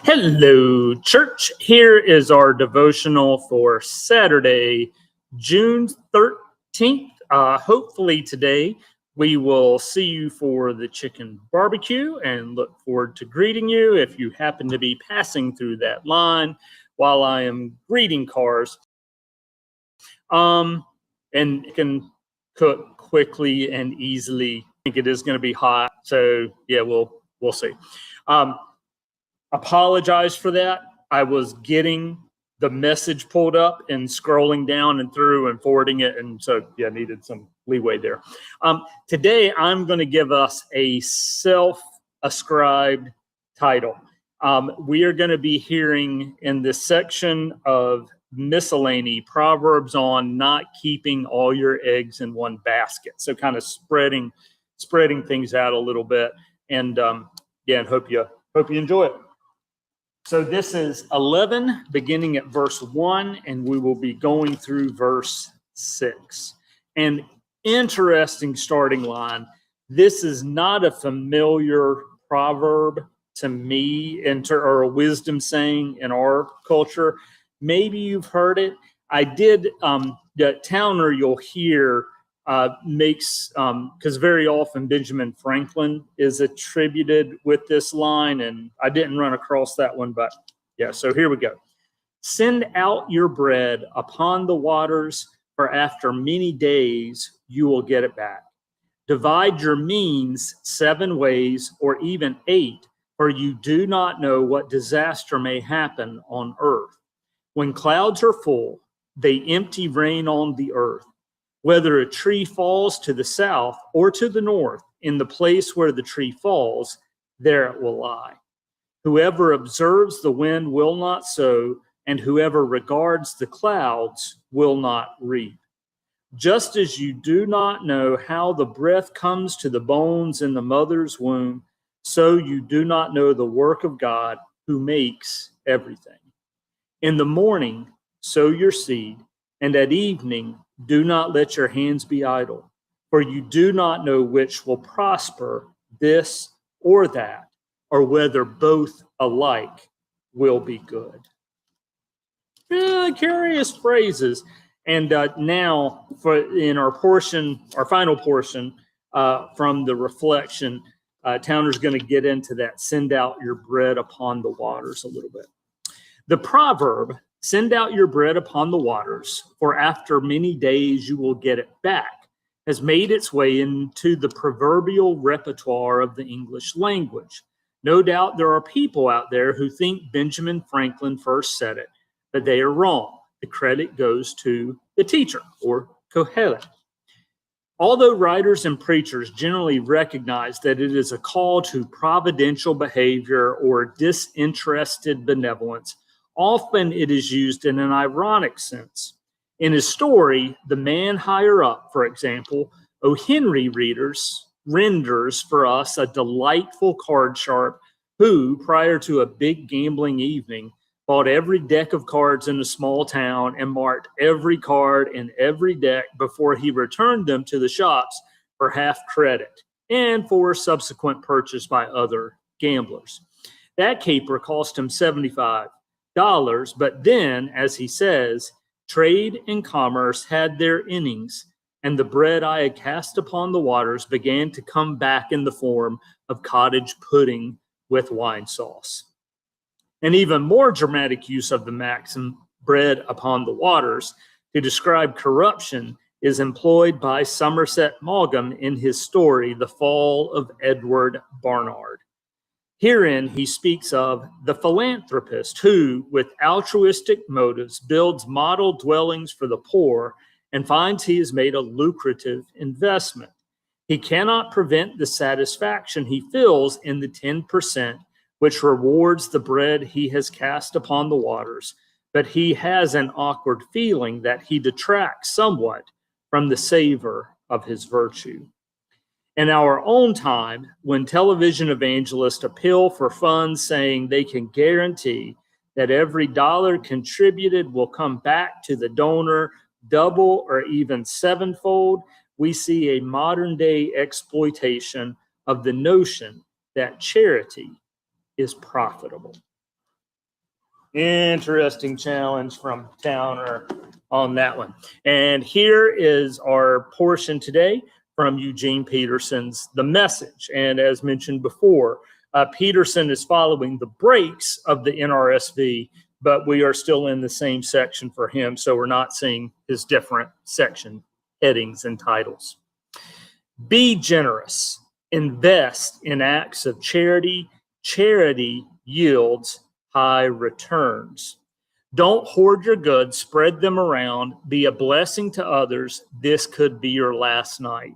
Hello, church. Here is our devotional for Saturday, June 13th. Hopefully today we will see you for the chicken barbecue and look forward to greeting you if you happen to be passing through that line while I am greeting cars. And it can cook quickly and easily. I think it is going to be hot. So yeah, we'll see. Apologize for that. I was getting the message pulled up and scrolling down and through and forwarding it. And so, yeah, needed some leeway there. Today, I'm going to give us a self-ascribed title. We are going to be hearing in this section of miscellany Proverbs on not keeping all your eggs in one basket. So kind of spreading things out a little bit. And and hope you enjoy it. So this is 11, beginning at verse 1, and we will be going through verse 6. An interesting starting line. This is not a familiar proverb to me, or a wisdom saying in our culture. Maybe you've heard it. I did, the Towner you'll hear makes, because very often Benjamin Franklin is attributed with this line, and I didn't run across that one, but yeah, so here we go. Send out your bread upon the waters, for after many days you will get it back. Divide your means 7 ways, or even 8, for you do not know what disaster may happen on earth. When clouds are full, they empty rain on the earth. Whether a tree falls to the south or to the north, in the place where the tree falls, there it will lie. Whoever observes the wind will not sow, and whoever regards the clouds will not reap. Just as you do not know how the breath comes to the bones in the mother's womb, so you do not know the work of God who makes everything. In the morning, sow your seed, and at evening, do not let your hands be idle, for you do not know which will prosper, this or that, or whether both alike will be good. Curious phrases. And now, in our final portion from the reflection, Towner's going to get into that. Send out your bread upon the waters a little bit. The proverb, send out your bread upon the waters, for after many days you will get it back, has made its way into the proverbial repertoire of the English language. No doubt there are people out there who think Benjamin Franklin first said it, but they are wrong. The credit goes to the teacher, or Kohelet. Although writers and preachers generally recognize that it is a call to providential behavior or disinterested benevolence, often it is used in an ironic sense. In his story, The Man Higher Up, for example, O. Henry renders for us a delightful card sharp who, prior to a big gambling evening, bought every deck of cards in a small town and marked every card in every deck before he returned them to the shops for half credit and for subsequent purchase by other gamblers. That caper cost him $75. But then, as he says, trade and commerce had their innings, and the bread I had cast upon the waters began to come back in the form of cottage pudding with wine sauce. An even more dramatic use of the maxim, bread upon the waters, to describe corruption is employed by Somerset Maugham in his story, The Fall of Edward Barnard. Herein, he speaks of the philanthropist who, with altruistic motives, builds model dwellings for the poor and finds he has made a lucrative investment. He cannot prevent the satisfaction he feels in the 10%, which rewards the bread he has cast upon the waters, but he has an awkward feeling that he detracts somewhat from the savor of his virtue. In our own time, when television evangelists appeal for funds saying they can guarantee that every dollar contributed will come back to the donor double or even sevenfold, we see a modern-day exploitation of the notion that charity is profitable. Interesting challenge from Towner on that one. And here is our portion today from Eugene Peterson's The Message. And as mentioned before, Peterson is following the breaks of the NRSV, but we are still in the same section for him, so we're not seeing his different section headings and titles. Be generous. Invest in acts of charity. Charity yields high returns. Don't hoard your goods, spread them around, be a blessing to others. This could be your last night.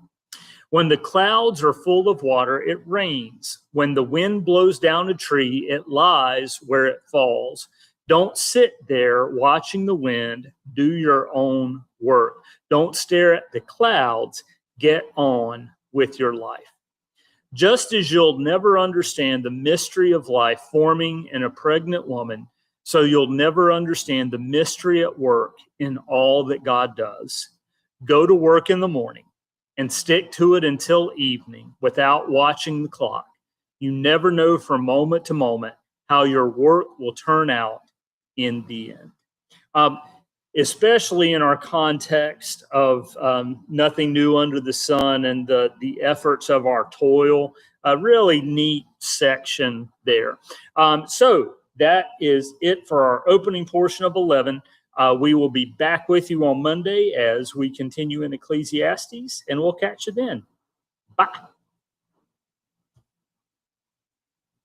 When the clouds are full of water, it rains. When the wind blows down a tree, it lies where it falls. Don't sit there watching the wind. Do your own work. Don't stare at the clouds. Get on with your life. Just as you'll never understand the mystery of life forming in a pregnant woman, so you'll never understand the mystery at work in all that God does. Go to work in the morning and stick to it until evening without watching the clock. You never know from moment to moment how your work will turn out in the end. Especially in our context of nothing new under the sun and the efforts of our toil. A really neat section there. So that is it for our opening portion of 11. We will be back with you on Monday as we continue in Ecclesiastes, and we'll catch you then. Bye.